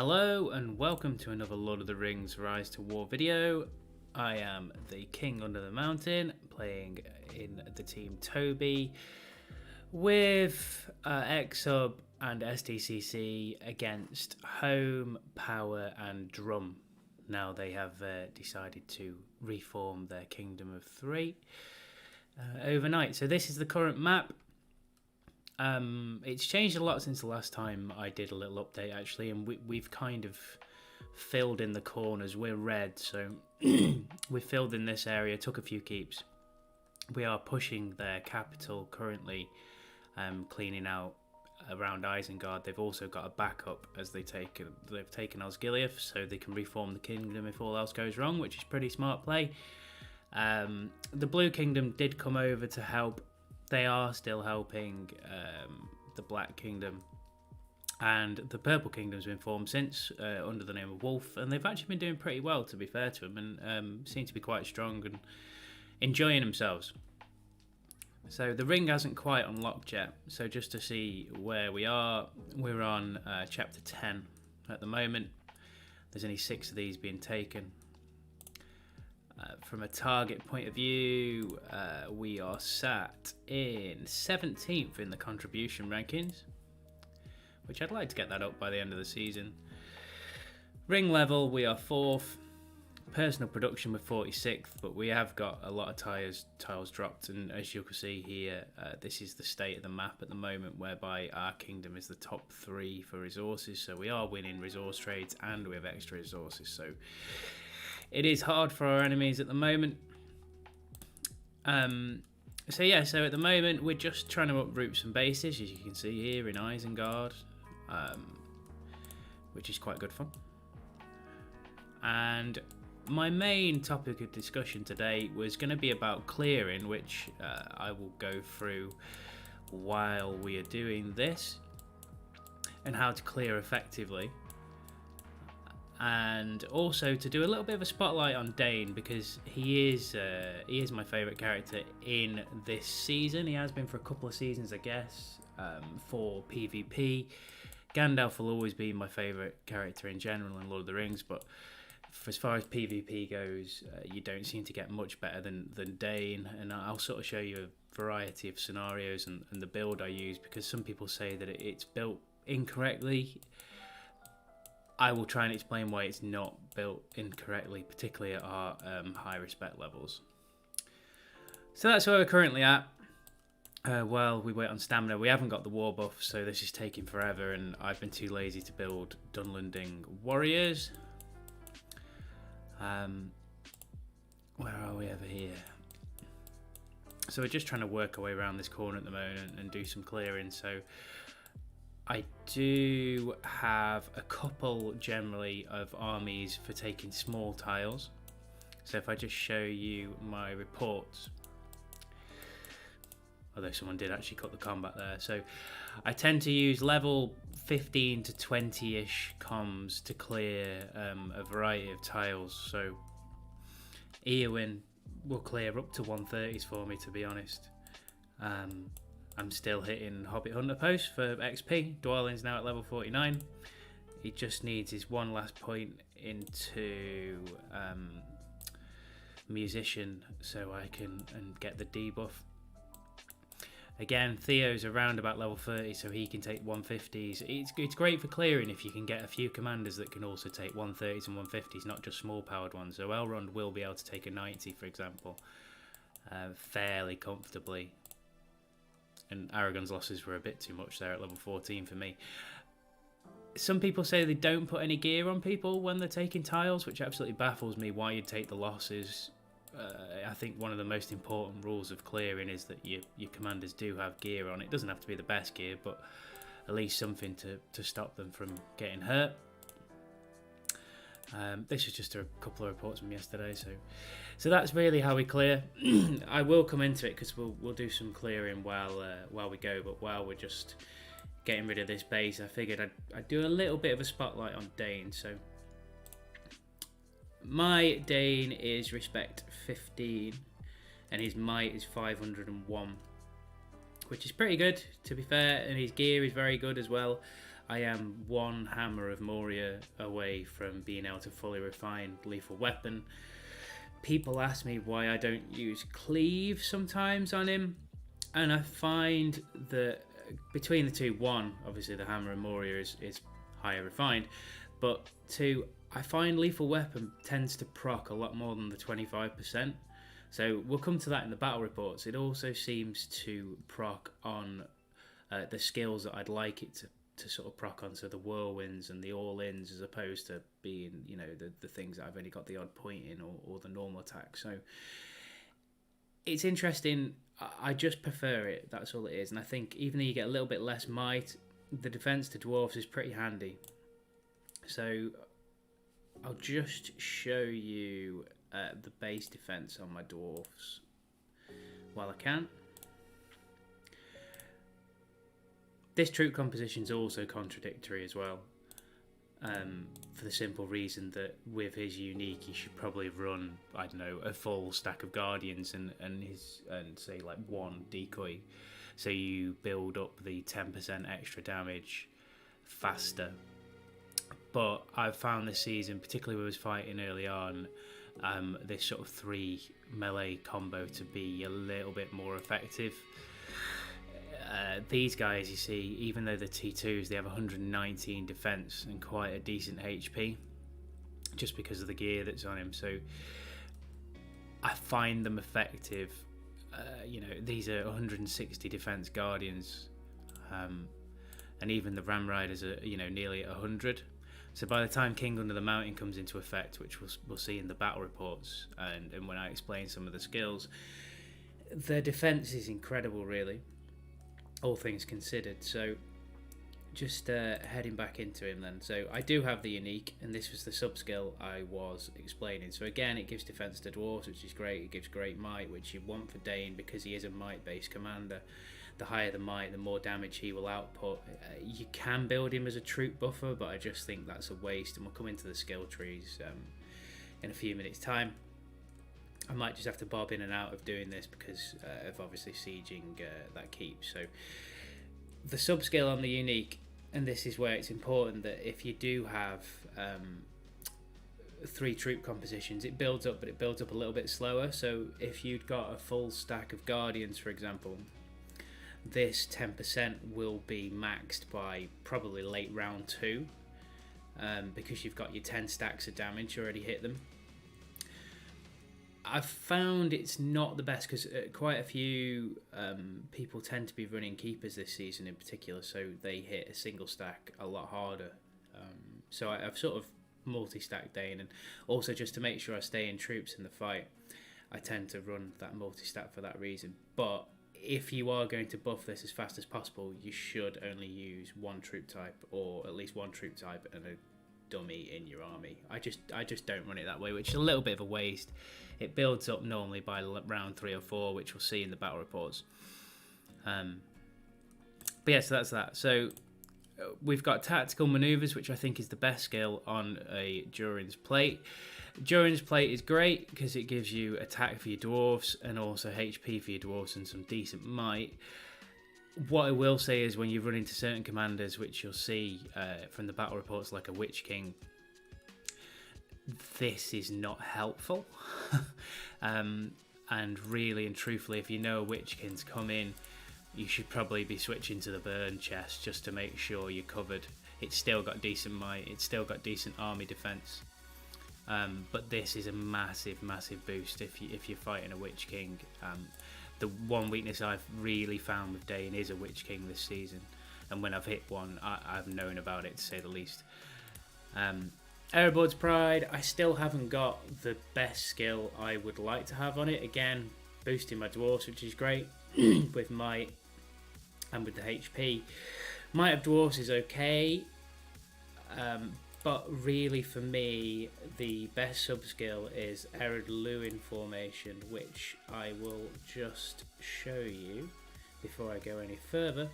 Hello and welcome to another Lord of the Rings Rise to War video. I am the King Under the Mountain, playing in the team Toby with X-Sub and STCC against Home, Power and Drum. Now they have decided to reform their Kingdom of Three overnight. So this is the current map. It's changed a lot since the last time I did a little update actually, and we've kind of filled in the corners. We're red, so we filled in this area, took a few keeps. We are pushing their capital currently, cleaning out around Isengard. They've also got a backup as they've taken Osgiliath, so they can reform the kingdom if all else goes wrong, which is pretty smart play. The Blue Kingdom did come over to help. They are still helping the Black Kingdom, and the Purple Kingdom's been formed since under the name of Wolf, and they've actually been doing pretty well, to be fair to them, and seem to be quite strong and enjoying themselves. So the ring hasn't quite unlocked yet, so just to see where we are, we're on chapter 10 at the moment. There's only 6 of these being taken. From a target point of view, we are sat in 17th in the contribution rankings, which I'd like to get that up by the end of the season. Ring level, we are 4th. Personal production, we're 46th, but we have got a lot of tiles dropped, and as you can see here, this is the state of the map at the moment, whereby our kingdom is the top 3 for resources, so we are winning resource trades and we have extra resources, so it is hard for our enemies at the moment. So at the moment we're just trying to uproot some bases, as you can see here in Isengard, which is quite good fun. And my main topic of discussion today was going to be about clearing, which I will go through while we are doing this, and how to clear effectively. And also to do a little bit of a spotlight on Dain, because he is my favourite character in this season. He has been for a couple of seasons, I guess, for PvP. Gandalf will always be my favourite character in general in Lord of the Rings, but as far as PvP goes, you don't seem to get much better than Dain. And I'll sort of show you a variety of scenarios and the build I use, because some people say that it's built incorrectly. I will try and explain why it's not built incorrectly, particularly at our high respect levels. So that's where we're currently at. While we wait on stamina, we haven't got the war buff, so this is taking forever, and I've been too lazy to build Dunlending warriors. Where are we over here? So we're just trying to work our way around this corner at the moment and do some clearing. So I do have a couple generally of armies for taking small tiles. So if I just show you my reports, although someone did actually cut the combat there, so I tend to use level 15 to 20-ish comms to clear a variety of tiles. So Eowyn will clear up to 130s for me, to be honest. I'm still hitting Hobbit Hunter post for XP. Dwelling's now at level 49. He just needs his one last point into Musician so I can get the debuff. Again, Theo's around about level 30, so he can take 150s. It's great for clearing if you can get a few commanders that can also take 130s and 150s, not just small powered ones. So Elrond will be able to take a 90, for example, fairly comfortably. And Aragorn's losses were a bit too much there at level 14 for me. Some people say they don't put any gear on people when they're taking tiles, which absolutely baffles me why you'd take the losses. I think one of the most important rules of clearing is that your commanders do have gear on. It doesn't have to be the best gear, but at least something to stop them from getting hurt. This is just a couple of reports from yesterday, so that's really how we clear. I will come into it because we'll do some clearing while we go, but while we're just getting rid of this base, I figured I'd do a little bit of a spotlight on Dain. So my Dain is respect 15 and his might is 501, which is pretty good, to be fair, and his gear is very good as well. I am one hammer of Moria away from being able to fully refine lethal weapon. People ask me why I don't use cleave sometimes on him, and I find that between the two, one, obviously the hammer and Moria is higher refined, but two, I find lethal weapon tends to proc a lot more than the 25%. So we'll come to that in the battle reports. It also seems to proc on the skills that I'd like it to sort of proc on, so the whirlwinds and the all-ins, as opposed to being, you know, the things that I've only got the odd point in, or the normal attack. So it's interesting. I just prefer it, that's all it is. And I think even though you get a little bit less might, the defense to dwarves is pretty handy. So I'll just show you the base defense on my dwarves while I can. This troop composition is also contradictory as well, for the simple reason that with his unique, he should probably run, I don't know, a full stack of guardians and say like one decoy, so you build up the 10% extra damage faster. But I've found this season, particularly when I was fighting early on, this sort of 3 melee combo to be a little bit more effective. These guys, you see, even though they're T2s, they have 119 defense and quite a decent HP, just because of the gear that's on him. So I find them effective. You know, these are 160 defense guardians, and even the Ram Riders are, you know, nearly 100. So by the time King Under the Mountain comes into effect, which we'll see in the battle reports and when I explain some of the skills, their defense is incredible, really, all things considered. So just heading back into him then. So I do have the unique, and this was the sub skill I was explaining. So again, it gives defense to dwarves, which is great. It gives great might, which you want for Dain because he is a might based commander. The higher the might, the more damage he will output. You can build him as a troop buffer, but I just think that's a waste, and we'll come into the skill trees in a few minutes time. I might just have to bob in and out of doing this because of obviously sieging that keep. So the sub skill on the unique, and this is where it's important that if you do have 3 troop compositions, it builds up, but it builds up a little bit slower. So if you'd got a full stack of guardians, for example, this 10% will be maxed by probably late round 2, because you've got your 10 stacks of damage already hit them. I've found it's not the best because quite a few people tend to be running keepers this season in particular, so they hit a single stack a lot harder. So I've sort of multi-stacked Dain, and also just to make sure I stay in troops in the fight, I tend to run that multi-stack for that reason. But if you are going to buff this as fast as possible, you should only use one troop type, or at least one troop type and a dummy in your army. I just don't run it that way, which is a little bit of a waste. It builds up normally by round 3 or 4, which we'll see in the battle reports. But yeah, so that's that. So we've got tactical maneuvers, which I think is the best skill on a Durin's plate. Durin's plate is great because it gives you attack for your dwarves and also HP for your dwarves and some decent might. What I will say is when you run into certain commanders, which you'll see from the battle reports, like a Witch King, this is not helpful. And really and truthfully, if you know a Witch King's come in, you should probably be switching to the burn chest just to make sure you're covered. It's still got decent might, it's still got decent army defense. But this is a massive boost if you're fighting a Witch King. The one weakness I've really found with Dain is a Witch King this season, and when I've hit one, I've known about it, to say the least. Erebord's Pride, I still haven't got the best skill I would like to have on it. Again, boosting my dwarves, which is great with might and with the HP. Might of dwarves is okay, but really for me the best sub skill is Ered Luin formation, which I will just show you before I go any further,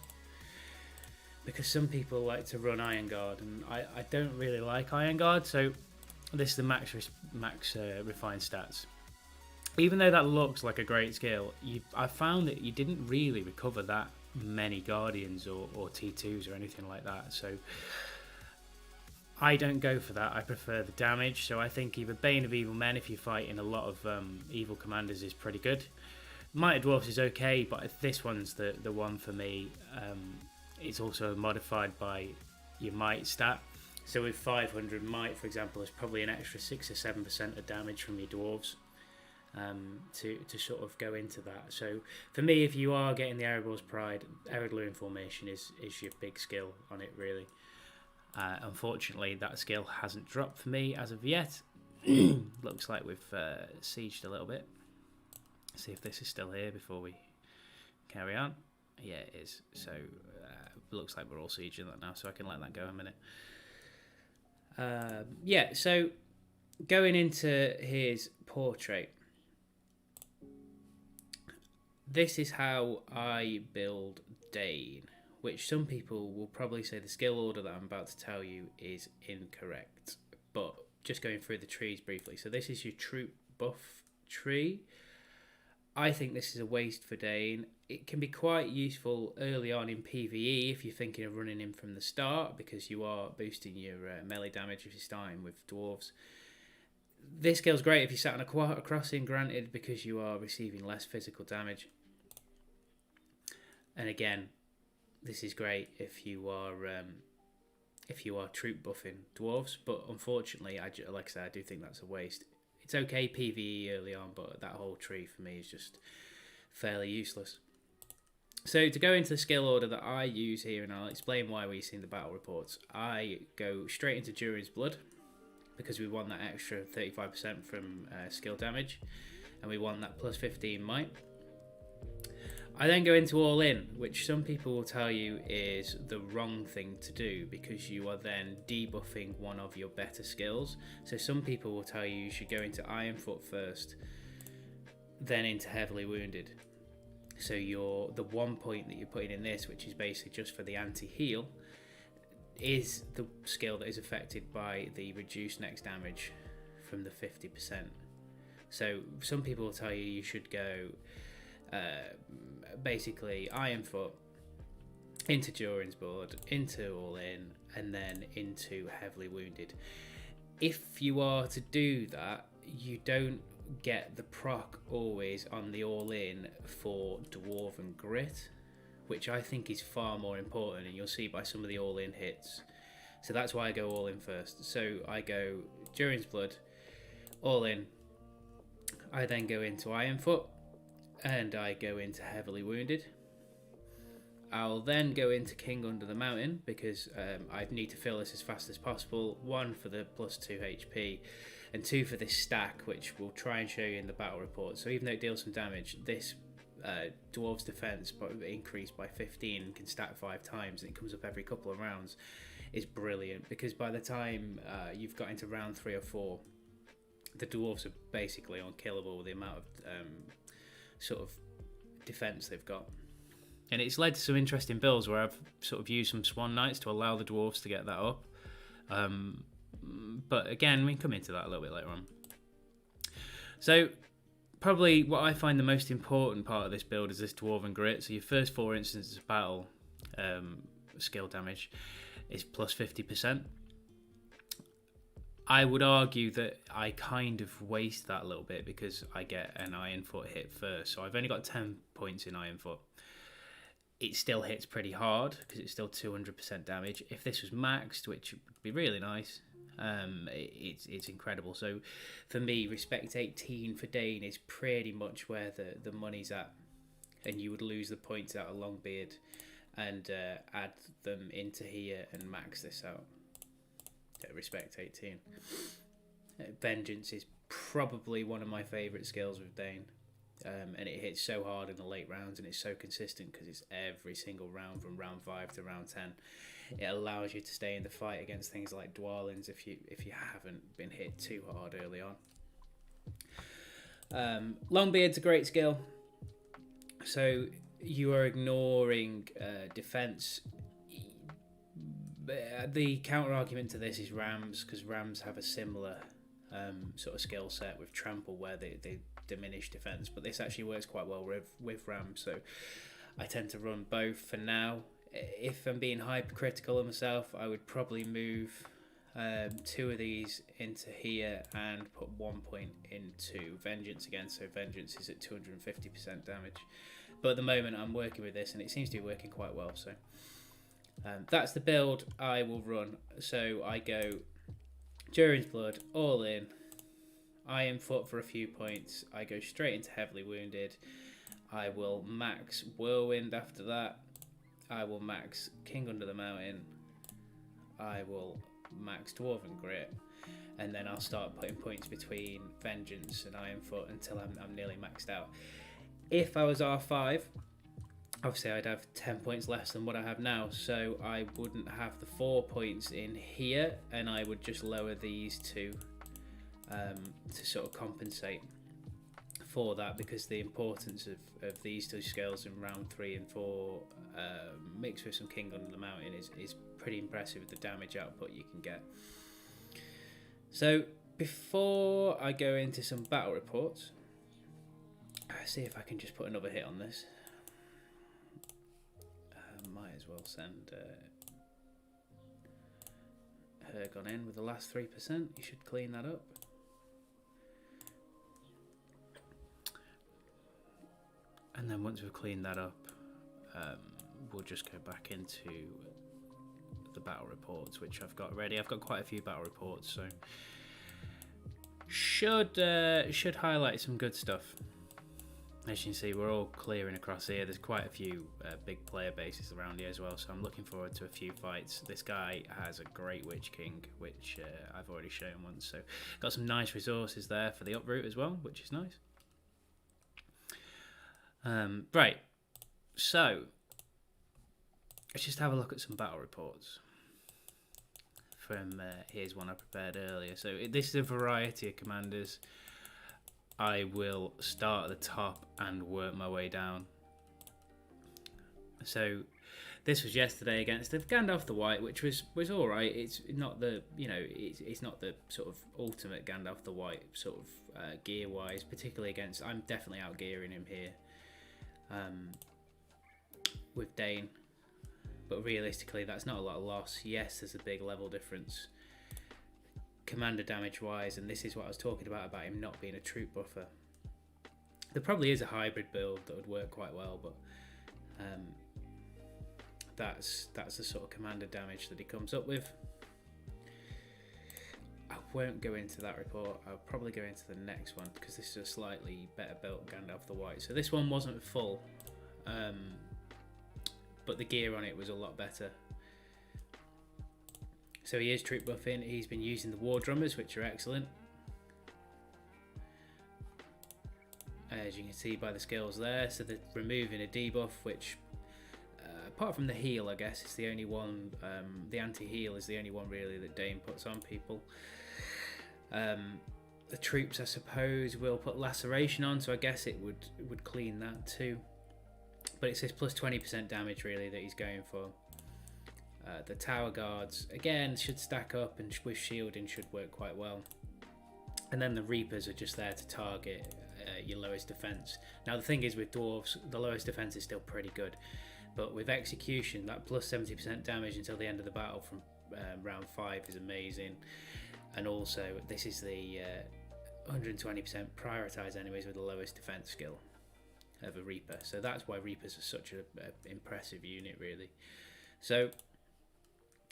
because some people like to run Iron Guard and I don't really like Iron Guard. So this is the max refined stats. Even though that looks like a great skill, I found that you didn't really recover that many guardians or T2s or anything like that. So I don't go for that. I prefer the damage. So I think either Bane of Evil Men, if you're fighting a lot of evil commanders, is pretty good. Might of Dwarfs is okay, but this one's the one for me. It's also modified by your might stat. So with 500 might, for example, there's probably an extra 6 or 7% of damage from your dwarves to sort of go into that. So for me, if you are getting the Erebos Pride, Eredluin formation is your big skill on it, really. Unfortunately, that skill hasn't dropped for me as of yet. Looks like we've sieged a little bit. See if this is still here before we carry on. Yeah, it is. So looks like we're all sieging that now, so I can let that go a minute. Yeah, so going into his portrait, this is how I build Dain, which some people will probably say the skill order that I'm about to tell you is incorrect, but just going through the trees briefly. So this is your troop buff tree. I think this is a waste for Dain. It can be quite useful early on in PvE if you're thinking of running in from the start, because you are boosting your melee damage if you're starting with dwarves. This skill's great if you sat on a crossing, granted, because you are receiving less physical damage. And again, this is great if you are troop buffing dwarves, but unfortunately, like I said, I do think that's a waste. It's okay PvE early on, but that whole tree for me is just fairly useless. So to go into the skill order that I use here, and I'll explain why we've seen the battle reports, I go straight into Durin's Blood, because we want that extra 35% from skill damage, and we want that plus 15 might. I then go into All In, which some people will tell you is the wrong thing to do, because you are then debuffing one of your better skills. So some people will tell you should go into Ironfoot first, then into Heavily Wounded. So the 1 point that you're putting in this, which is basically just for the anti-heal, is the skill that is affected by the reduced next damage from the 50%. So some people will tell you should go basically Ironfoot into Durin's Blood, into All In, and then into Heavily Wounded. If you are to do that, you don't get the proc always on the All In for Dwarven Grit, which I think is far more important, and you'll see by some of the All In hits. So that's why I go All In first. So I go Durin's Blood, All In, I then go into Ironfoot, and I go into Heavily Wounded. I'll then go into King Under the Mountain, because I need to fill this as fast as possible. 1 for the plus 2 HP, and 2 for this stack, which we'll try and show you in the battle report. So even though it deals some damage, this Dwarves defense increased by 15 and can stack 5 times, and it comes up every couple of rounds, is brilliant, because by the time you've got into round 3 or 4, the Dwarves are basically unkillable with the amount of sort of defense they've got. And it's led to some interesting builds where I've sort of used some Swan Knights to allow the dwarves to get that up. But again, we can come into that a little bit later on. So probably what I find the most important part of this build is this Dwarven Grit. So your first 4 instances of battle skill damage is plus 50%. I would argue that I kind of waste that a little bit, because I get an Ironfoot hit first. So I've only got 10 points in Ironfoot. It still hits pretty hard, because it's still 200% damage. If this was maxed, which would be really nice, it's incredible. So for me, Respect 18 for Dain is pretty much where the money's at. And you would lose the points out of Longbeard and add them into here and max this out. Respect 18. Vengeance is probably one of my favourite skills with Dain, and it hits so hard in the late rounds, and it's so consistent because it's every single round from round 5 to round 10. It allows you to stay in the fight against things like Dwalins if you haven't been hit too hard early on. Longbeard's a great skill, so you are ignoring defense. The counter argument to this is Rams, because Rams have a similar sort of skill set with Trample, where they diminish defense, but this actually works quite well with Rams. So I tend to run both for now. If I'm being hypercritical of myself, I would probably move 2 of these into here and put 1 point into Vengeance again, so Vengeance is at 250% damage. But at the moment I'm working with this and it seems to be working quite well, so that's the build I will run. So I go Durin's Blood, all in, Ironfoot for a few points, I go straight into Heavily Wounded, I will max Whirlwind after that, I will max King Under the Mountain, I will max Dwarven Grit, and then I'll start putting points between Vengeance and Ironfoot until I'm nearly maxed out. If I was R5, obviously I'd have 10 points less than what I have now, so I wouldn't have the 4 points in here, and I would just lower these two to sort of compensate for that, because the importance of these 2 skills in round 3 and 4 mixed with some King Under the Mountain is pretty impressive with the damage output you can get. So before I go into some battle reports, I'll see if I can just put another hit on this. Might as well send Hergon in with the last 3%. You should clean that up. And then once we've cleaned that up, we'll just go back into the battle reports, which I've got ready. I've got quite a few battle reports, so should highlight some good stuff. As you can see, we're all clearing across here. There's quite a few big player bases around here as well, so I'm looking forward to a few fights. This guy has a great Witch King, which I've already shown once, so got some nice resources there for the uproot as well, which is nice. Right, so let's just have a look at some battle reports from here's one I prepared earlier. So this is a variety of commanders. I will start at the top and work my way down. So this was yesterday against the Gandalf the White, which was all right. It's not the it's not the sort of ultimate Gandalf the White sort of gear wise, particularly against. I'm definitely out gearing him here with Dain, but realistically that's not a lot of loss. Yes, there's a big level difference commander damage wise, and this is what I was talking about him not being a troop buffer. There probably is a hybrid build that would work quite well, but that's the sort of commander damage that he comes up with. I won't go into that report. I'll probably go into the next one because this is a slightly better built Gandalf the White. So this one wasn't full, but the gear on it was a lot better. So he is troop buffing. He's been using the War Drummers, which are excellent. As you can see by the skills there. So they're removing a debuff, which, apart from the heal, I guess, is the only one. The anti-heal is the only one really that Dain puts on people. The troops, I suppose, will put laceration on, so I guess it would clean that too. But it says plus 20% damage really that he's going for. The tower guards again should stack up, and with shielding should work quite well. And then the reapers are just there to target your lowest defense. Now the thing is with dwarves, the lowest defense is still pretty good, but with execution, that plus 70% damage until the end of the battle from round 5 is amazing. And also this is the 120% prioritize enemies with the lowest defense skill of a reaper. So that's why reapers are such an impressive unit really. So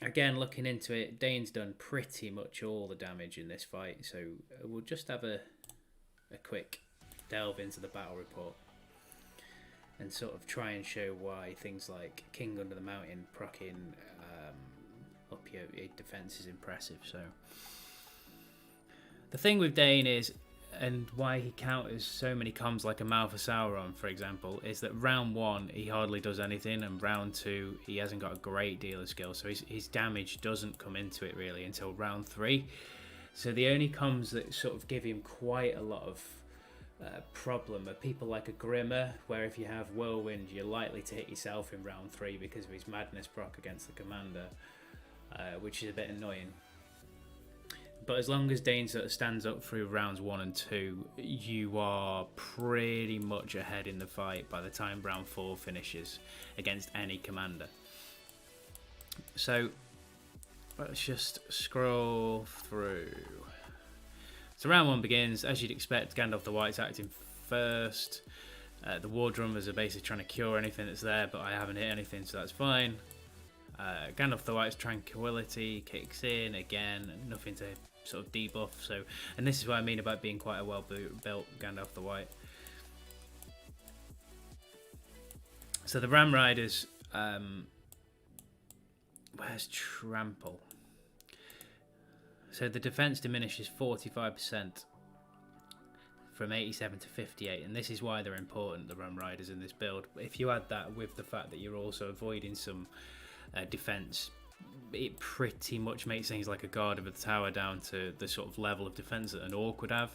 again, looking into it, Dain's done pretty much all the damage in this fight, so we'll just have a quick delve into the battle report and sort of try and show why things like King Under the Mountain proccing up your defense is impressive. So the thing with Dain is, and why he counters so many comms like a Mouth of Sauron, for example, is that round 1 he hardly does anything, and round 2 he hasn't got a great deal of skill, so his damage doesn't come into it really until round 3. So the only comms that sort of give him quite a lot of problem are people like a Grimmer, where if you have Whirlwind you're likely to hit yourself in round 3 because of his Madness proc against the commander, which is a bit annoying. But as long as Dain sort of stands up through rounds 1 and 2, you are pretty much ahead in the fight by the time round 4 finishes against any commander. So let's just scroll through. So round 1 begins. As you'd expect, Gandalf the White's acting first. The War Drummers are basically trying to cure anything that's there, but I haven't hit anything, so that's fine. Gandalf the White's Tranquility kicks in again, nothing to sort of debuff. So, and this is what I mean about being quite a well-built Gandalf the White. So the Ram Riders, where's Trample? So the defense diminishes 45% from 87 to 58, and this is why they're important, the Ram Riders in this build. If you add that with the fact that you're also avoiding some defense, it pretty much makes things like a guard of a tower down to the sort of level of defense that an orc would have.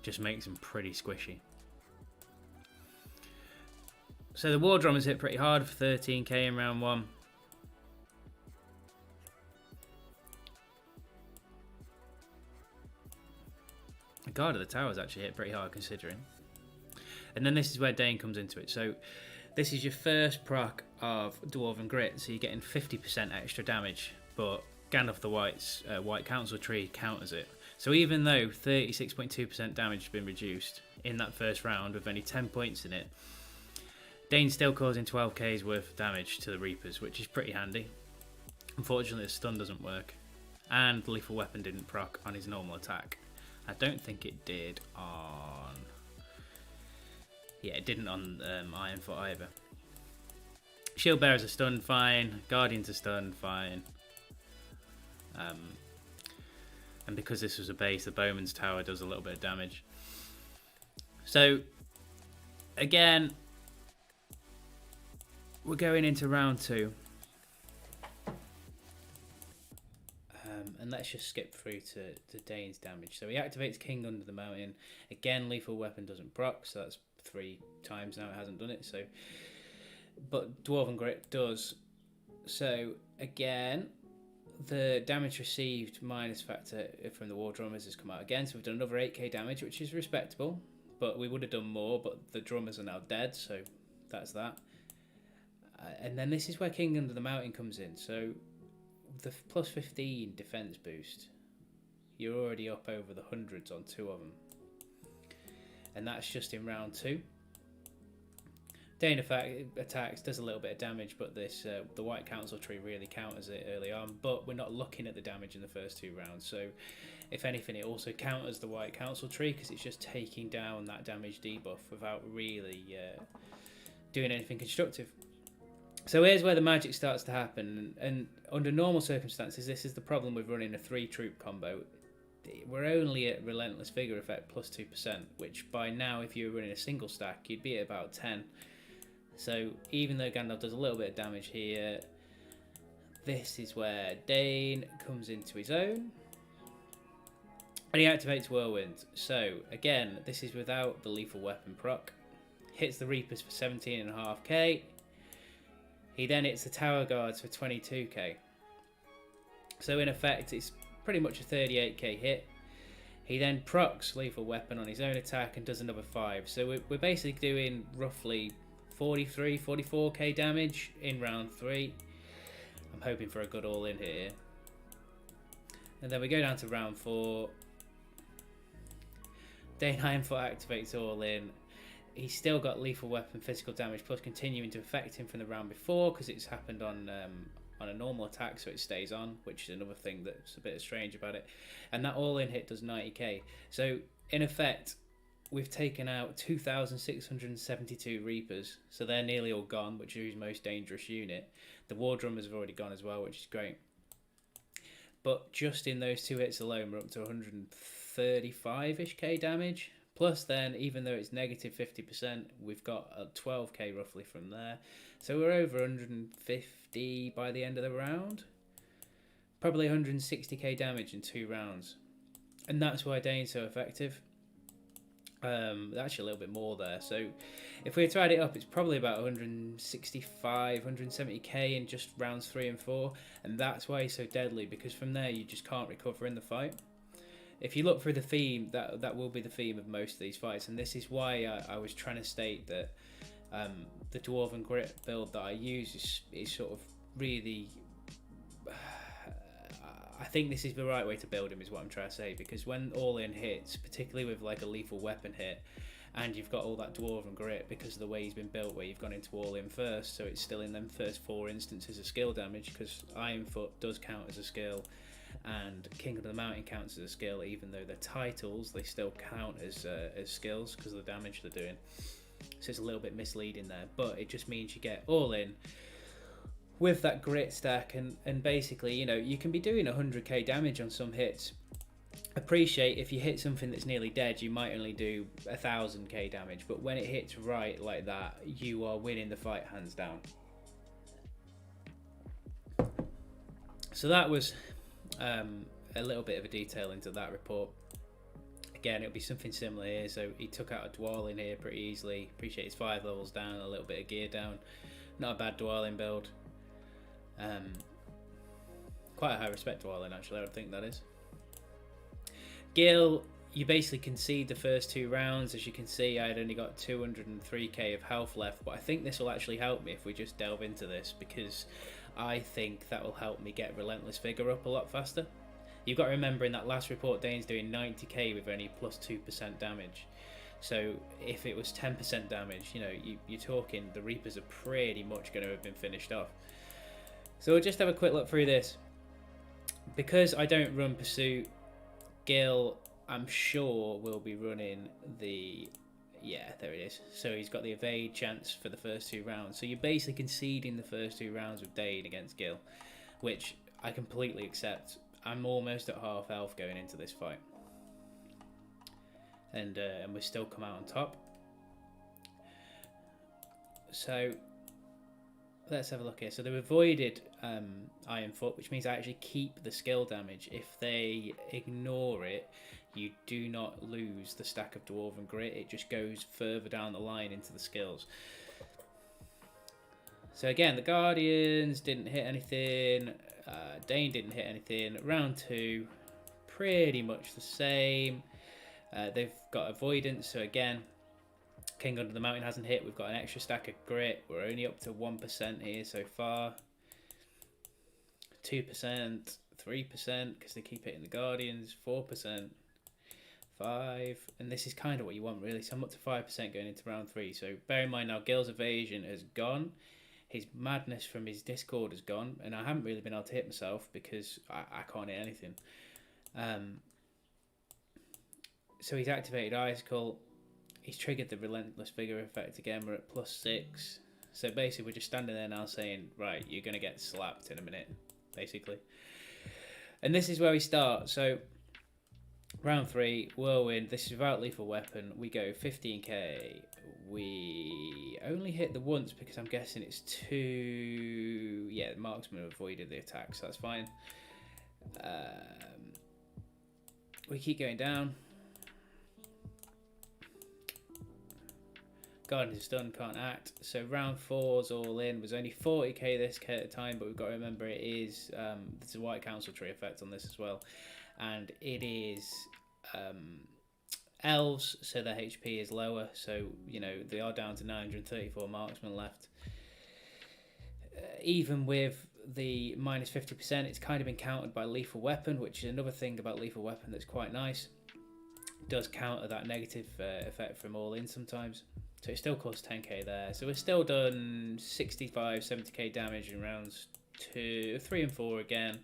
Just makes them pretty squishy. So the War Drummers hit pretty hard for 13k in round 1. The guard of the towers actually hit pretty hard considering. And then this is where Dain comes into it. So this is your first proc of Dwarven Grit, so you're getting 50% extra damage, but Gandalf the White's White Council Tree counters it. So even though 36.2% damage has been reduced in that first round with only 10 points in it, Dain's still causing 12k's worth of damage to the Reapers, which is pretty handy. Unfortunately, the stun doesn't work, and the Lethal Weapon didn't proc on his normal attack. I don't think it did on... Yeah, it didn't on Ironfoot either. Shield Bearers are stunned, fine. Guardians are stunned, fine. And because this was a base, the Bowman's Tower does a little bit of damage. So, again, we're going into round 2. And let's just skip through to Dain's damage. So he activates King Under the Mountain. Again, Lethal Weapon doesn't proc, so that's 3 times now it hasn't done it. So, but Dwarven Grit does. So again, the damage received minus factor from the War Drummers has come out again. So we've done another 8k damage, which is respectable. But we would have done more, but the Drummers are now dead, so that's that. And then this is where King Under the Mountain comes in. So the plus 15 defense boost, you're already up over the hundreds on 2 of them, and that's just in round 2. Dain attacks, does a little bit of damage, but this the White Council Tree really counters it early on, but we're not looking at the damage in the first 2 rounds, so if anything it also counters the White Council Tree because it's just taking down that damage debuff without really doing anything constructive. So here's where the magic starts to happen, and under normal circumstances this is the problem with running a 3-troop combo. We're only at Relentless Vigor effect plus 2%, which by now if you were running a single stack you'd be at about 10. So even though Gandalf does a little bit of damage here, this is where Dain comes into his own. And he activates Whirlwind. So again, this is without the Lethal Weapon proc. Hits the Reapers for 17.5k. He then hits the Tower Guards for 22k. So in effect, it's pretty much a 38k hit. He then procs Lethal Weapon on his own attack and does another 5. So we're basically doing roughly 43, 44k damage in round 3. I'm hoping for a good all-in here. And then we go down to round 4. Dain Irontfoot activates all-in. He's still got Lethal Weapon physical damage plus continuing to affect him from the round before because it's happened on a normal attack, so it stays on, which is another thing that's a bit strange about it. And that all-in hit does 90k. So in effect, we've taken out 2,672 Reapers, so they're nearly all gone, which is his most dangerous unit. The War Drummers have already gone as well, which is great. But just in those 2 hits alone, we're up to 135-ish k damage. Plus then, even though it's negative 50%, we've got a 12k roughly from there. So we're over 150 by the end of the round. Probably 160k damage in 2 rounds. And that's why Dain's so effective. Actually a little bit more there. So if we had to add it up, it's probably about 165, 170k in just rounds 3 and 4. And that's why he's so deadly, because from there you just can't recover in the fight. if you look through the theme, that will be the theme of most of these fights, and this is why I was trying to state that the Dwarven Grit build that I use is sort of really... I think this is the right way to build him, is what I'm trying to say, because when all in hits, particularly with like a lethal weapon hit, and you've got all that Dwarven Grit because of the way he's been built, where you've gone into all in first, so it's still in them first 4 instances of skill damage, because Ironfoot does count as a skill and King of the Mountain counts as a skill. Even though they're titles, they still count as skills because of the damage they're doing, so it's a little bit misleading there, but it just means you get all in with that grit stack, and basically, you know, you can be doing 100k damage on some hits. Appreciate if you hit something that's nearly dead, you might only do 1000k damage, but when it hits right like that, you are winning the fight hands down. So that was a little bit of a detail into that report. Again, it'll be something similar here. So he took out a Dwalin here pretty easily. Appreciate his 5 levels down, a little bit of gear down. Not a bad Dwalin build. Quite a high respect Dwalin, actually, I would think that is. Gil, you basically concede the first 2 rounds. As you can see, I had only got 203k of health left, but I think this will actually help me if we just delve into this, because I think that will help me get Relentless Vigor up a lot faster. You've got to remember, in that last report, Dain's doing 90k with only plus 2% damage. So if it was 10% damage, you know, you're talking the Reapers are pretty much going to have been finished off. So we'll just have a quick look through this. Because I don't run Pursuit, Gil, I'm sure, will be running the... Yeah, there it is. So he's got the evade chance for the first 2 rounds. So you're basically conceding the first 2 rounds with Dain against Gil, which I completely accept. I'm almost at half health going into this fight. And we still come out on top. So let's have a look here. So they've avoided Ironfoot, which means I actually keep the skill damage. If they ignore it, you do not lose the stack of Dwarven Grit. It just goes further down the line into the skills. So again, the Guardians didn't hit anything. Dain didn't hit anything. Round 2, pretty much the same. They've got avoidance, so again, King Under the Mountain hasn't hit. We've got an extra stack of grit. We're only up to 1% here so far. 2%, 3%, because they keep hitting the Guardians. 4%, 5%, and this is kind of what you want, really. So I'm up to 5% going into round 3. So bear in mind now, Gil's evasion has gone. His madness from his Discord has gone, and I haven't really been able to hit myself because I can't hit anything. So he's activated Icicle. He's triggered the Relentless Vigor effect again. We're at +6. So basically, we're just standing there now saying, right, you're going to get slapped in a minute, basically. And this is where we start. So round 3, Whirlwind. This is without lethal weapon. We go 15k. We only hit the once because I'm guessing it's 2... Yeah, the marksman avoided the attack, so that's fine. We keep going down. Guardian is done, can't act. So round 4's all in. Was only 40k this K at a time, but we've got to remember it is there's a White Council tree effect on this as well, and it is elves, so their HP is lower. So you know they are down to 934 marksmen left. Even with the minus 50%, it's kind of been countered by lethal weapon, which is another thing about lethal weapon that's quite nice. It does counter that negative effect from all in sometimes. So it still costs 10k there. So we've still done 65, 70k damage in rounds 2, 3 and 4 again.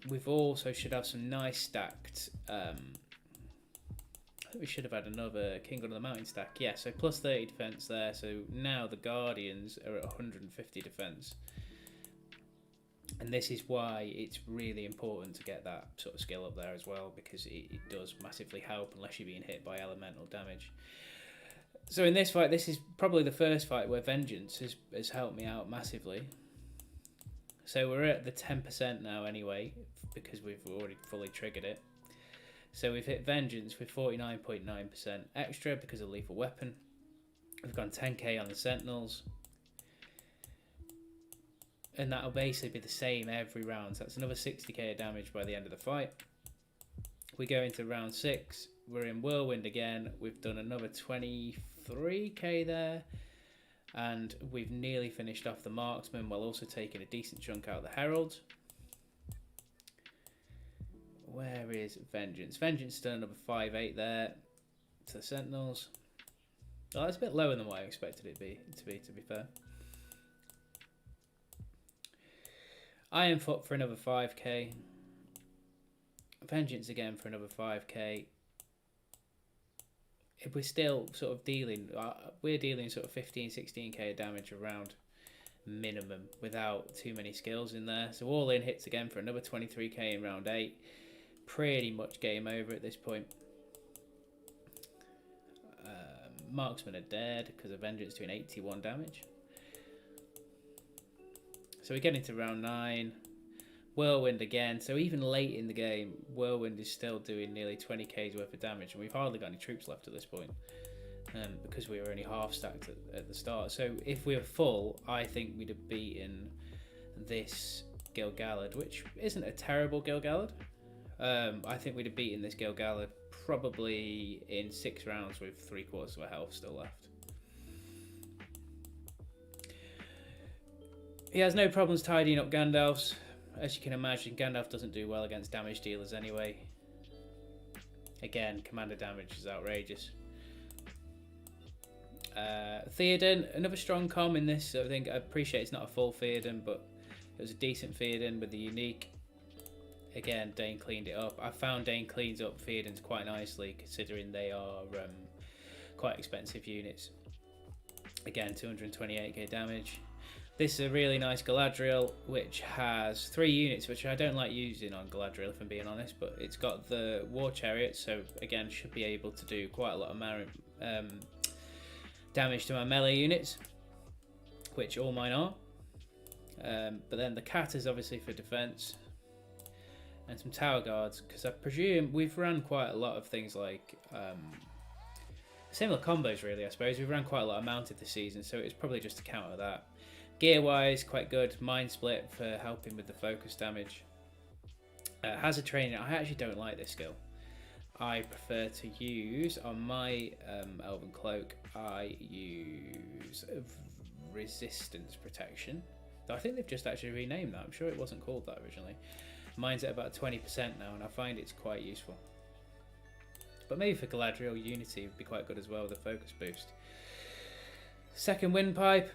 We've also should have some nice stacked... I think we should have had another King Under the Mountain stack. Yeah, so plus 30 defense there. So now the Guardians are at 150 defense. And this is why it's really important to get that sort of skill up there as well, because it does massively help unless you're being hit by elemental damage. So in this fight, this is probably the first fight where Vengeance has helped me out massively. So we're at the 10% now anyway, because we've already fully triggered it. So we've hit Vengeance with 49.9% extra because of lethal weapon. We've gone 10k on the Sentinels. And that'll basically be the same every round. So that's another 60k of damage by the end of the fight. We go into round 6. We're in Whirlwind again. We've done another 23k there. And we've nearly finished off the Marksman while also taking a decent chunk out of the Herald. Where is Vengeance? Vengeance done another 5-8 there to the Sentinels. Oh, that's a bit lower than what I expected it to be fair. Ironfoot for another 5k. Vengeance again for another 5k. We're still sort of dealing, we're dealing sort of 15-16k of damage around minimum without too many skills in there. So all in hits again for another 23k in round 8. Pretty much game over at this point. Marksmen are dead because of Vengeance doing 81 damage. So we get into round 9. Whirlwind again. So even late in the game, Whirlwind is still doing nearly 20k's worth of damage, and we've hardly got any troops left at this point because we were only half stacked at the start. So if we were full, I think we'd have beaten this Gil-galad, which isn't a terrible Gil-galad. I think we'd have beaten this Gil-galad probably in 6 rounds with 3/4 of a health still left. He has no problems tidying up Gandalfs. As you can imagine, Gandalf doesn't do well against damage dealers anyway. Again, commander damage is outrageous. Theoden, another strong comm in this. I think I appreciate it's not a full Theoden, but it was a decent Theoden with the unique. Again, Dain cleaned it up. I found Dain cleans up Theodens quite nicely, considering they are quite expensive units. Again, 228k damage. This is a really nice Galadriel, which has 3 units, which I don't like using on Galadriel, if I'm being honest, but it's got the War Chariot, so again, should be able to do quite a lot of damage to my melee units, which all mine are. But then the Cat is obviously for defense, and some Tower Guards, because I presume we've run quite a lot of things like similar combos, really. I suppose we've run quite a lot of mounted this season, so it's probably just to counter that. Gear wise, quite good. Mind Split for helping with the focus damage. Hazard Training, I actually don't like this skill. I prefer to use on my Elven Cloak, I use Resistance Protection. I think they've just actually renamed that. I'm sure it wasn't called that originally. Mine's at about 20% now, and I find it's quite useful. But maybe for Galadriel, Unity would be quite good as well with a focus boost. Second Windpipe.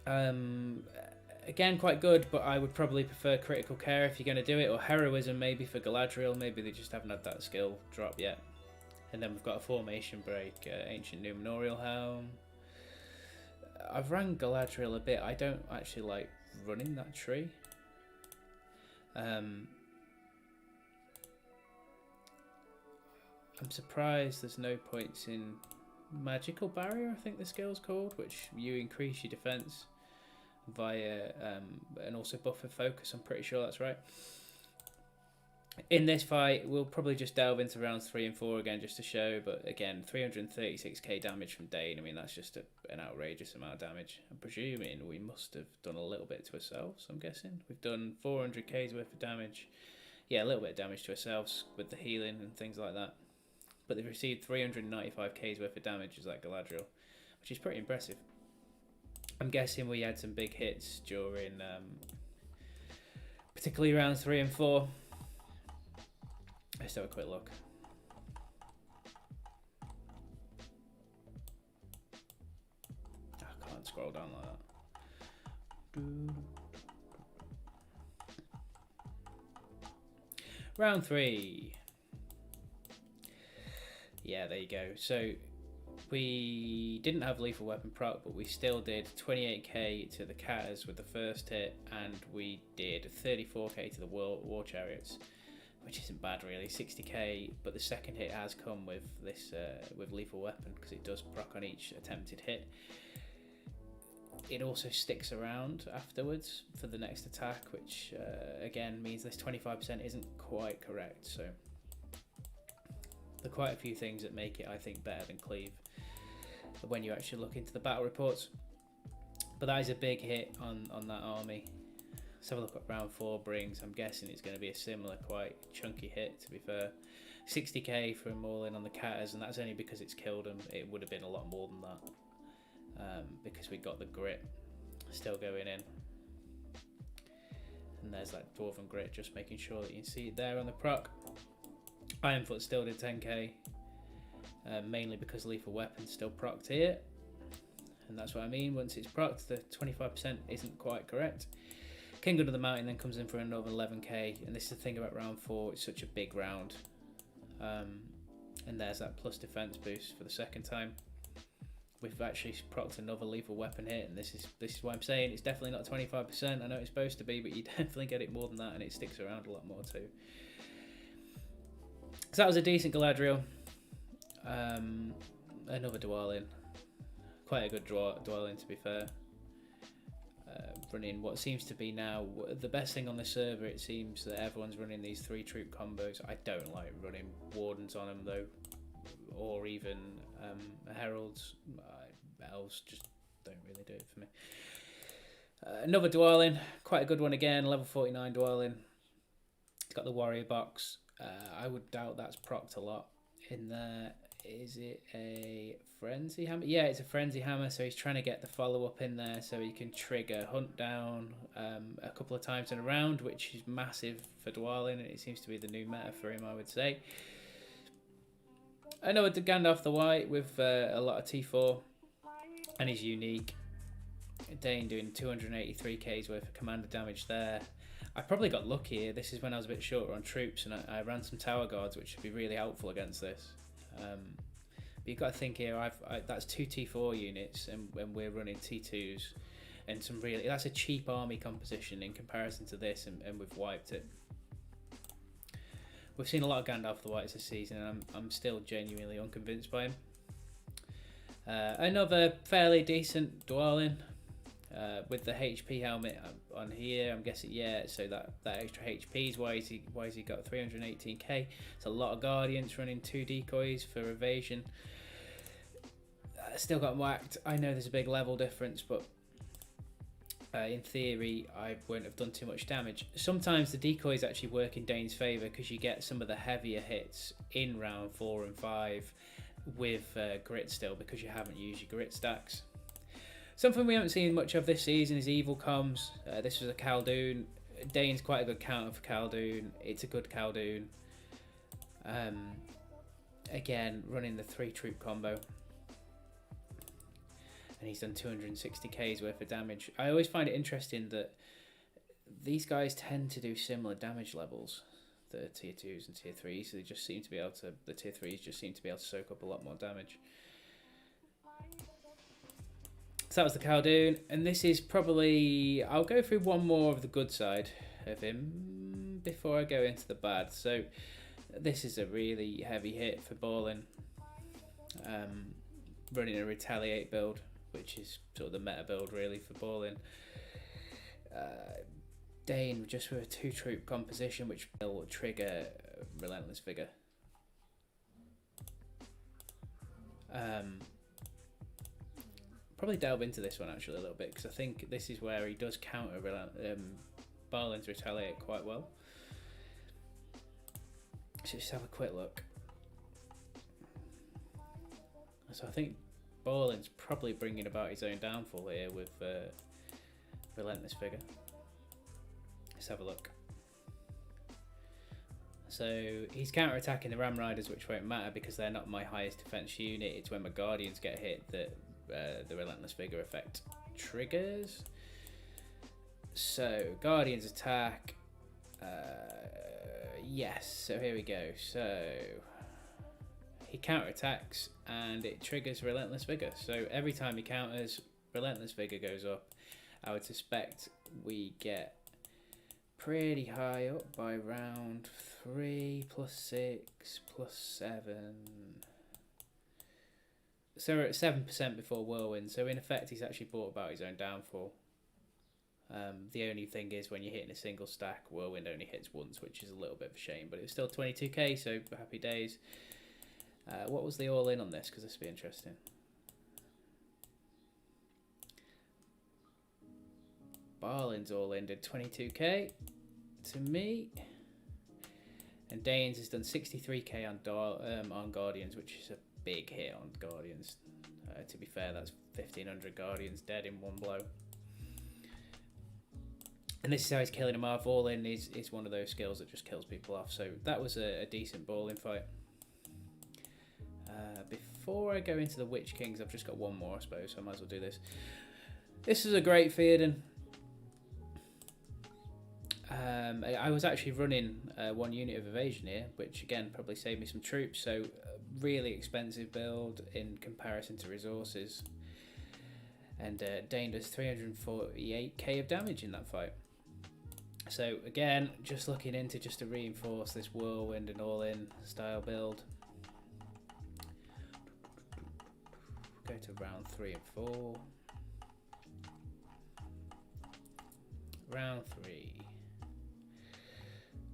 Again, quite good, but I would probably prefer Critical Care if you're going to do it, or Heroism maybe for Galadriel. Maybe they just haven't had that skill drop yet. And then we've got a Formation Break, Ancient Numenorial Helm. I've run Galadriel a bit. I don't actually like running that tree. I'm surprised there's no points in Magical Barrier, I think the skill's called, which you increase your defense via and also buffer focus. I'm pretty sure that's right. In this fight, we'll probably just delve into rounds 3 and 4 again just to show, but again, 336k damage from Dain. I mean, that's just an outrageous amount of damage. I'm presuming we must have done a little bit to ourselves, I'm guessing. We've done 400k's worth of damage. Yeah, a little bit of damage to ourselves with the healing and things like that. But they've received 395k's worth of damage as like Galadriel, which is pretty impressive. I'm guessing we had some big hits during, particularly rounds 3 and 4. Let's have a quick look. I can't scroll down like that. Round 3. Yeah, there you go. So we didn't have lethal weapon proc, but we still did 28k to the Catters with the first hit, and we did 34k to the War Chariots, which isn't bad really. 60k, but the second hit has come with this with lethal weapon because it does proc on each attempted hit. It also sticks around afterwards for the next attack, which again means this 25% isn't quite correct. So there are quite a few things that make it, I think, better than Cleave when you actually look into the battle reports. But that is a big hit on that army. Let's have a look at round 4 brings. I'm guessing it's going to be a similar, quite chunky hit, to be fair. 60k from all in on the Catters, and that's only because it's killed them. It would have been a lot more than that, because we got the grit still going in. And there's that Dwarven Grit, just making sure that you can see it there on the proc. Ironfoot still did 10k, mainly because Lethal Weapon still procced here. And that's what I mean, once it's procced, the 25% isn't quite correct. King Under the Mountain then comes in for another 11k, and this is the thing about round 4, it's such a big round. And there's that plus defense boost for the second time. We've actually procced another Lethal Weapon hit, and this is why I'm saying it's definitely not 25%. I know it's supposed to be, but you definitely get it more than that, and it sticks around a lot more too. So that was a decent Galadriel. Another Dwalin. Quite a good Dwalin, to be fair. Running what seems to be now the best thing on the server. It seems that everyone's running these 3 troop combos. I don't like running Wardens on them though, or even Heralds. Elves just don't really do it for me. Another Dwalin, quite a good one again, level 49 Dwalin. It's got the warrior box. I would doubt that's procced a lot in there. Is it a frenzy hammer? Yeah, it's a frenzy hammer, so he's trying to get the follow-up in there so he can trigger hunt down a couple of times in a round, which is massive for Dwalin, and it seems to be the new meta for him, I would say. I know it's Gandalf the White with a lot of T4, and he's unique. Dain doing 283k's worth of commander damage there. I probably got lucky here. This is when I was a bit shorter on troops, and I ran some tower guards, which would be really helpful against this. But you've got to think here, that's 2 T4 units, and we're running T2s, and some really, that's a cheap army composition in comparison to this, and we've wiped it. We've seen a lot of Gandalf the Whites this season, and I'm still genuinely unconvinced by him. Another fairly decent Dwalin with the HP helmet on here. I'm guessing, yeah, so that extra HP is why has he got 318k. It's a lot of Guardians running 2 decoys for evasion. Still got whacked. I know there's a big level difference, but in theory I won't have done too much damage. Sometimes the decoys actually work in Dain's favour because you get some of the heavier hits in round 4 and 5 with grit still, because you haven't used your grit stacks. Something we haven't seen much of this season is Evil Comms. This was a Khaldoon. Dain's quite a good counter for Khaldoon. It's a good Khaldoon. Again, running the 3 troop combo. And he's done 260k's worth of damage. I always find it interesting that these guys tend to do similar damage levels, the tier 2s and tier 3s. So they just seem to be able to, the tier 3s just seem to be able to soak up a lot more damage. So that was the Khaldoon, and this is probably, I'll go through one more of the good side of him before I go into the bad. So this is a really heavy hit for Balin, running a retaliate build, which is sort of the meta build really for Balin. Dain just with a 2 troop composition, which will trigger Relentless Vigor. Probably delve into this one actually a little bit, because I think this is where he does counter Balin's retaliate quite well. Let's just have a quick look. So I think Balin's probably bringing about his own downfall here with Relentless Vigor. Let's have a look. So he's counter-attacking the Ram Riders, which won't matter because they're not my highest defense unit. It's when my Guardians get hit that the Relentless Vigor effect triggers. So Guardians attack. Yes, so here we go. So he counter-attacks and it triggers Relentless Vigor. So every time he counters, Relentless Vigor goes up. I would suspect we get pretty high up by round 3 plus 6 plus 7. So we're at 7% before Whirlwind. So in effect, he's actually brought about his own downfall. The only thing is when you're hitting a single stack, Whirlwind only hits once, which is a little bit of a shame. But it was still 22k, so happy days. What was the all-in on this? Because this will be interesting. Barlin's all in did 22k to me. And Dain's has done 63k on Guardians, which is a big hit on Guardians. To be fair, that's 1,500 Guardians dead in one blow. And this is how he's killing them off. All in is one of those skills that just kills people off. So that was a decent balling fight. Before I go into the Witch Kings, I've just got one more, I suppose, so I might as well do this. This is a great Theoden. I was actually running one unit of evasion here, which again probably saved me some troops. So really expensive build in comparison to resources. And Dain does 348k of damage in that fight. So again, just looking into just to reinforce this whirlwind and all-in style build. Go to round 3 and 4. Round 3.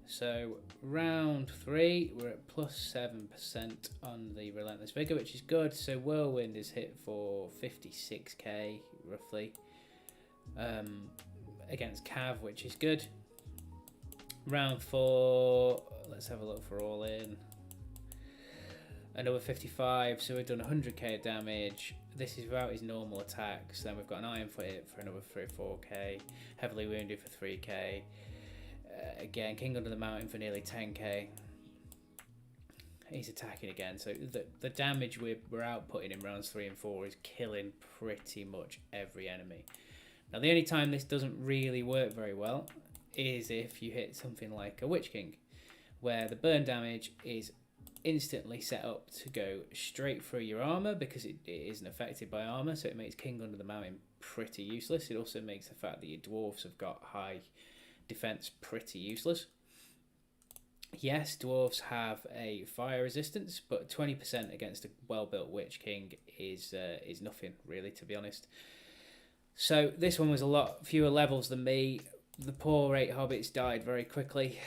So round 3, we're at plus 7% on the Relentless Vigor, which is good. So Whirlwind is hit for 56k roughly against Cav, which is good. Round 4, let's have a look for all in. Another 55, so we've done 100k of damage. This is without his normal attacks. Then we've got an Ironfoot hit for another 3 or 4k, heavily wounded for 3k. Again, King Under the Mountain for nearly 10k. He's attacking again, so the damage we're outputting in rounds 3 and 4 is killing pretty much every enemy. Now, the only time this doesn't really work very well is if you hit something like a Witch King, where the burn damage is instantly set up to go straight through your armor because it isn't affected by armor, so it makes King Under the Mountain pretty useless. It also makes the fact that your dwarves have got high defense pretty useless. Yes, dwarves have a fire resistance, but 20% against a well-built Witch King is nothing really, to be honest. So this one was a lot fewer levels than me. The poor 8 hobbits died very quickly.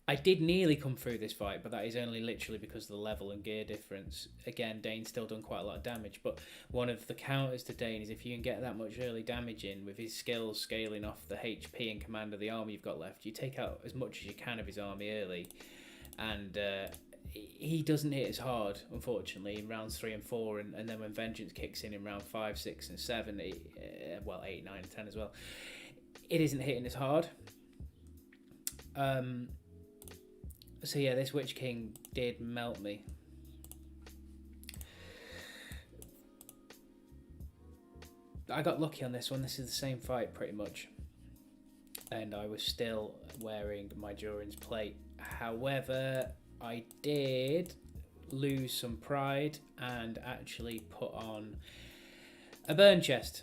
I did nearly come through this fight, but that is only literally because of the level and gear difference. Again, Dain's still done quite a lot of damage, but one of the counters to Dain is if you can get that much early damage in with his skills scaling off the HP and command of the army you've got left, you take out as much as you can of his army early, and he doesn't hit as hard, unfortunately, in rounds 3 and 4, and then when Vengeance kicks in round 5, 6 and 7, 8, 9 and 10 as well, it isn't hitting as hard. So yeah, this Witch King did melt me. I got lucky on this one. This is the same fight pretty much. And I was still wearing my Durin's plate. However, I did lose some pride and actually put on a burn chest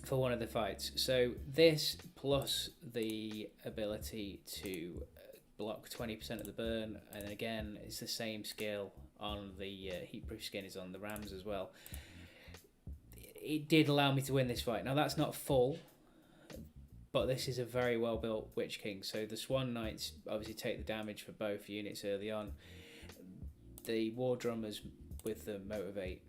for one of the fights. So this plus the ability to block 20% of the burn, and again it's the same skill on the heatproof skin is on the rams as well. It did allow me to win this fight. Now that's not full, but this is a very well built Witch King, so the Swan Knights obviously take the damage for both units early on. The War Drummers with the Motivate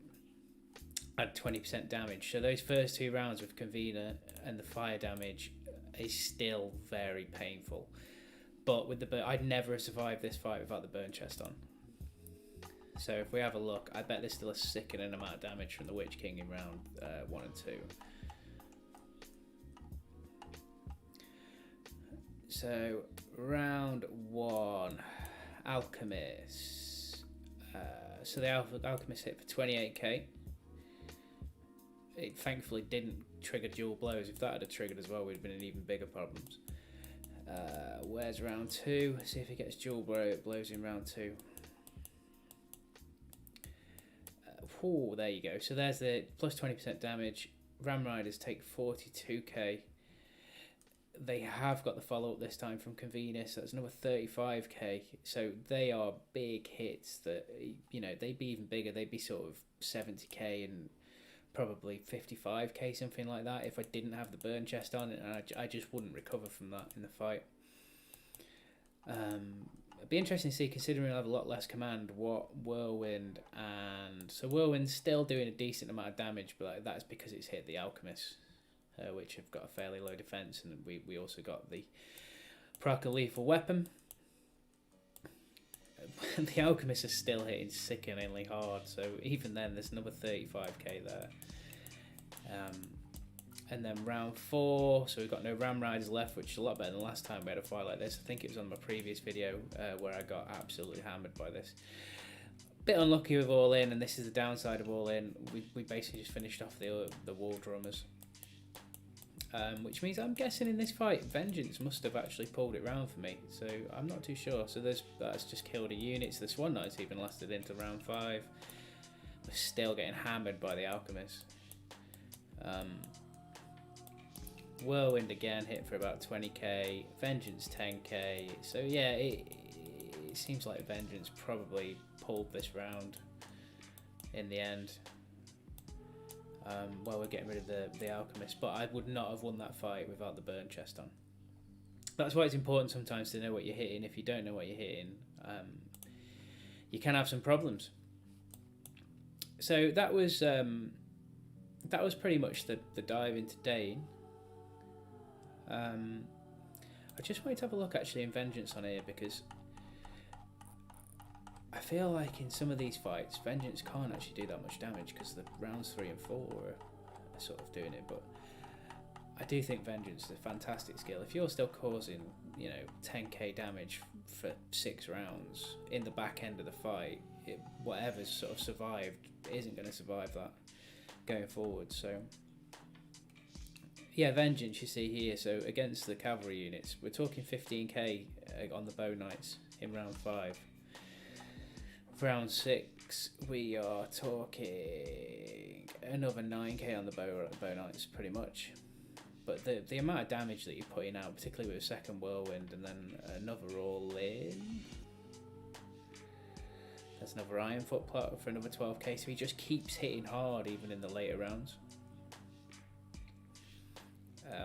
add 20% damage, so those first 2 rounds with Convener and the fire damage is still very painful. But with the burn, I'd never have survived this fight without the burn chest on. So if we have a look, I bet there's still a sickening amount of damage from the Witch King in round 1 and 2. So round 1, Alchemist. So the Alchemist hit for 28k. It thankfully didn't trigger dual blows. If that had triggered as well, we'd have been in even bigger problems. Where's round 2? See if he gets dual blows in round 2. There you go. So there's the plus 20% damage. Ram Riders take 42k. They have got the follow-up this time from Convener, so that's another 35k. So they are big hits that, you know, they'd be even bigger. They'd be sort of 70k and probably 55k, something like that, if I didn't have the burn chest on, and I just wouldn't recover from that in the fight. It'd be interesting to see, considering I have a lot less command, what Whirlwind and... So Whirlwind's still doing a decent amount of damage, but that's because it's hit the Alchemist, which have got a fairly low defense, and we also got the proc a lethal weapon. The Alchemist is still hitting sickeningly hard, so even then there's another 35k there. And then round 4, so we've got no Ram Riders left, which is a lot better than last time we had a fight like this. I think it was on my previous video where I got absolutely hammered by this. Bit unlucky with All In, and this is the downside of All In. We basically just finished off the Wall Drummers. Which means I'm guessing in this fight, Vengeance must have actually pulled it round for me. So I'm not too sure. So that's just killed a unit. So this one night's even lasted into round 5. We're still getting hammered by the Alchemist. Whirlwind again hit for about 20k, Vengeance 10k. So yeah, it seems like Vengeance probably pulled this round in the end. Well, we're getting rid of the Alchemist, but I would not have won that fight without the burn chest on. That's why it's important sometimes to know what you're hitting. If you don't know what you're hitting, you can have some problems. So that was pretty much the dive into Dain. I just wanted to have a look actually in Vengeance on here, because I feel like in some of these fights Vengeance can't actually do that much damage because the rounds 3 and 4 are sort of doing it, but I do think Vengeance is a fantastic skill. If you're still causing 10k damage for 6 rounds in the back end of the fight, whatever's sort of survived isn't going to survive that going forward. So yeah, Vengeance you see here, so against the cavalry units we're talking 15k on the Bow Knights in round 5. Round 6 we are talking another 9k on the Bow Knights pretty much. But the amount of damage that you're putting out, particularly with a second Whirlwind and then another All In, there's another Ironfoot plot for another 12k, so he just keeps hitting hard even in the later rounds.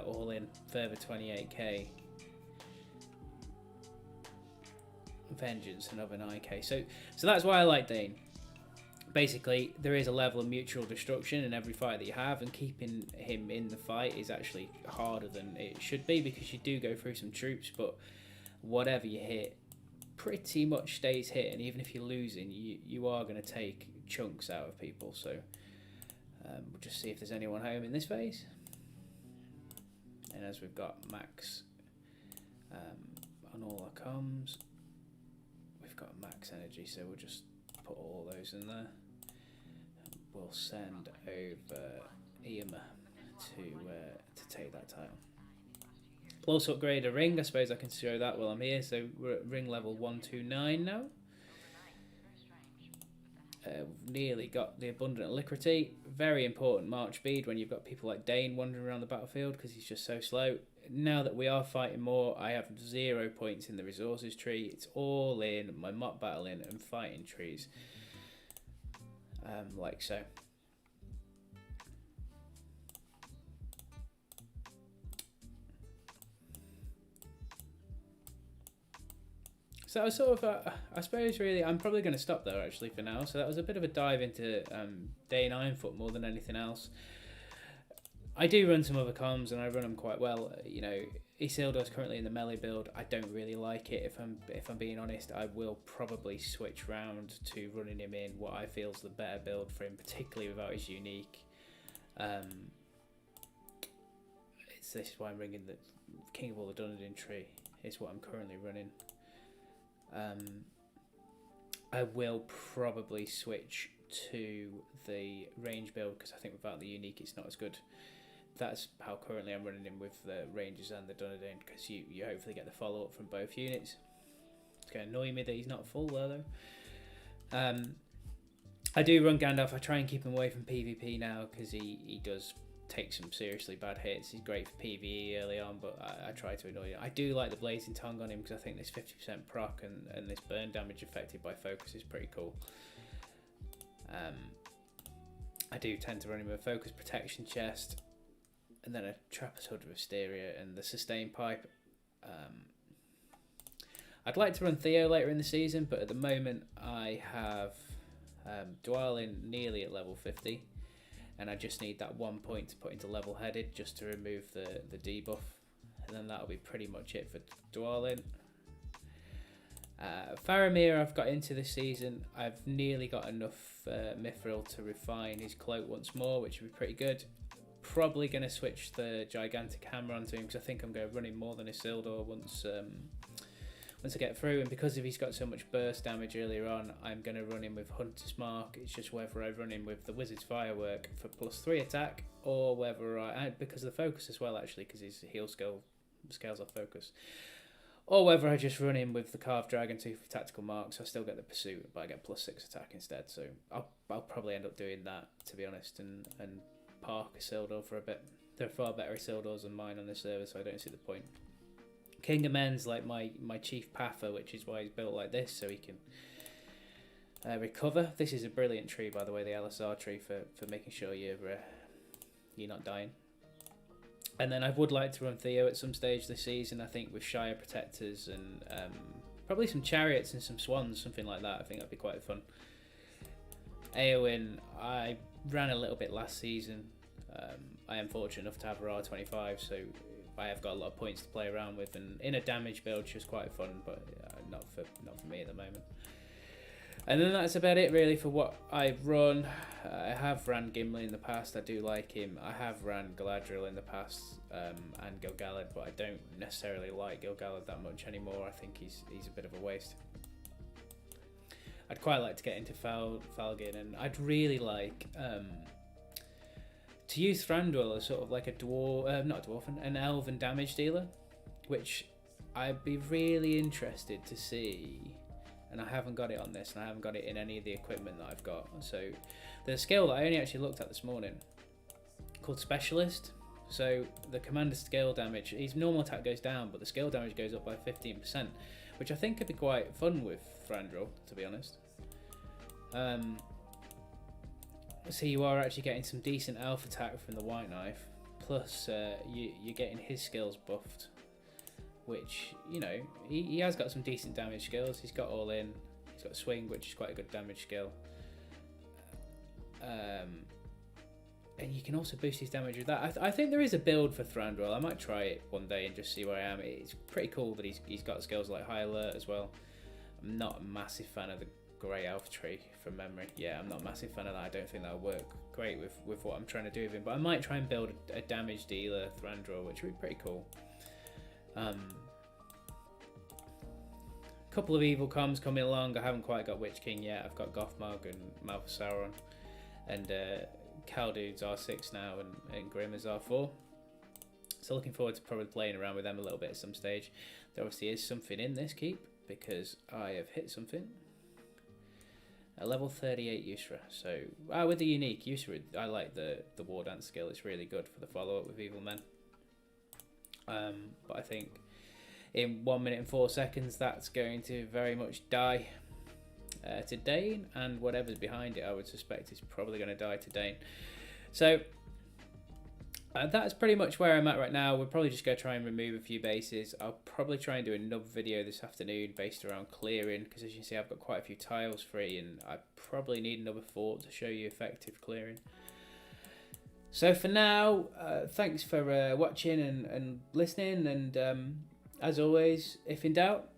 All In, further 28k. Vengeance, another 9k. So that's why I like Dain. Basically, there is a level of mutual destruction in every fight that you have, and keeping him in the fight is actually harder than it should be, because you do go through some troops, but whatever you hit pretty much stays hit, and even if you're losing, you are going to take chunks out of people. So we'll just see if there's anyone home in this phase. And as we've got max on all our comms, we've got max energy, so we'll just put all those in there. We'll send over Iama to take that title. We'll also upgrade a ring. I suppose I can show that while I'm here. So we're at ring level 129 now. We've nearly got the Abundant Alacrity. Very important march speed when you've got people like Dain wandering around the battlefield, because he's just so slow. Now that we are fighting more, I have 0 points in the resources tree. It's all in my mock battling and fighting trees, like so. So that was sort of, I suppose really, I'm probably going to stop there actually for now. So that was a bit of a dive into Dain Irontfoot more than anything else. I do run some other comms and I run them quite well. You know, Isildur's currently in the melee build. I don't really like it, if I'm being honest. I will probably switch round to running him in what I feel is the better build for him, particularly without his unique. This is why I'm ringing the King of all the Dunedain tree. Is what I'm currently running. I will probably switch to the range build, because I think without the unique it's not as good. That's how currently I'm running him, with the Rangers and the Dunedain, because you hopefully get the follow-up from both units. It's going to annoy me that he's not full there though. I do run Gandalf. I try and keep him away from PvP now, because he does take some seriously bad hits. He's great for PvE early on, but I try to annoy him. I do like the Blazing Tongue on him, because I think this 50% proc and this burn damage affected by focus is pretty cool. I do tend to run him with a focus protection chest, and then a Trappist Hood of Asteria and the sustain pipe. I'd like to run Theo later in the season, but at the moment I have Dwalin nearly at level 50, and I just need that 1 point to put into level headed just to remove the debuff, and then that'll be pretty much it for Dwalin. Faramir I've got into this season. I've nearly got enough Mithril to refine his cloak once more, which would be pretty good. Probably going to switch the gigantic hammer onto him because I think I'm going to run him more than Isildur once I get through, and because if he's got so much burst damage earlier on, I'm going to run him with Hunter's Mark. It's just whether I run him with the Wizard's Firework for +3 attack, or whether because of the focus as well, actually, because his heal skill scales off focus, or whether I just run him with the Carved Dragon Tooth for tactical marks. So I still get the pursuit, but I get +6 attack instead. So I'll probably end up doing that, to be honest, and park Isildur for a bit. There are far better Isildurs than mine on this server, so I don't see the point. King of Men's like my chief pather, which is why he's built like this, so he can recover. This is a brilliant tree, by the way, the LSR tree, for making sure you're not dying. And then I would like to run Theo at some stage this season, I think, with Shire Protectors and probably some Chariots and some Swans, something like that. I think that'd be quite fun. Eowyn, I ran a little bit last season. I am fortunate enough to have a R25, so I have got a lot of points to play around with, and in a damage build she was quite fun, but not for me at the moment. And then that's about it really for what I've run. I have ran Gimli in the past, I do like him. I have ran Galadriel in the past, and Gil-galad, but I don't necessarily like Gil-galad that much anymore. I think he's a bit of a waste. I'd quite like to get into Falgin, and I'd really like to use Thranduil as sort of like an elven damage dealer, which I'd be really interested to see. And I haven't got it on this, and I haven't got it in any of the equipment that I've got. So there's a skill that I only actually looked at this morning called Specialist. So the commander's scale damage, his normal attack goes down, but the scale damage goes up by 15%, which I think could be quite fun with Thranduil, to be honest. So you are actually getting some decent elf attack from the White Knife, plus you're getting his skills buffed, which, you know, he has got some decent damage skills. He's got All In, he's got Swing, which is quite a good damage skill. And you can also boost his damage with that. I think there is a build for Thranduil. I might try it one day and just see where I am. It's pretty cool that he's got skills like High Alert as well. I'm not a massive fan of the Grey Elf tree from memory. Yeah, I'm not a massive fan of that. I don't think that'll work great with what I'm trying to do with him. But I might try and build a damage dealer Thranduil, which would be pretty cool. Couple of evil comms coming along. I haven't quite got Witch King yet. I've got Gothmog and Mouth of Sauron, and Khaldun's R6 now, and Grim is R4. So looking forward to probably playing around with them a little bit at some stage. There obviously is something in this keep, because I have hit something. A level 38 Yusra. So with the unique Yusra, I like the War Dance skill. It's really good for the follow-up with Evil Men. But I think in 1 minute and 4 seconds that's going to very much die to Dain, and whatever's behind it I would suspect is probably going to die to Dain. So that's pretty much where I'm at right now. We're probably just going to try and remove a few bases. I'll probably try and do another video this afternoon based around clearing, because as you can see I've got quite a few tiles free, and I probably need another fort to show you effective clearing. So for now, thanks for watching and listening, and as always, if in doubt,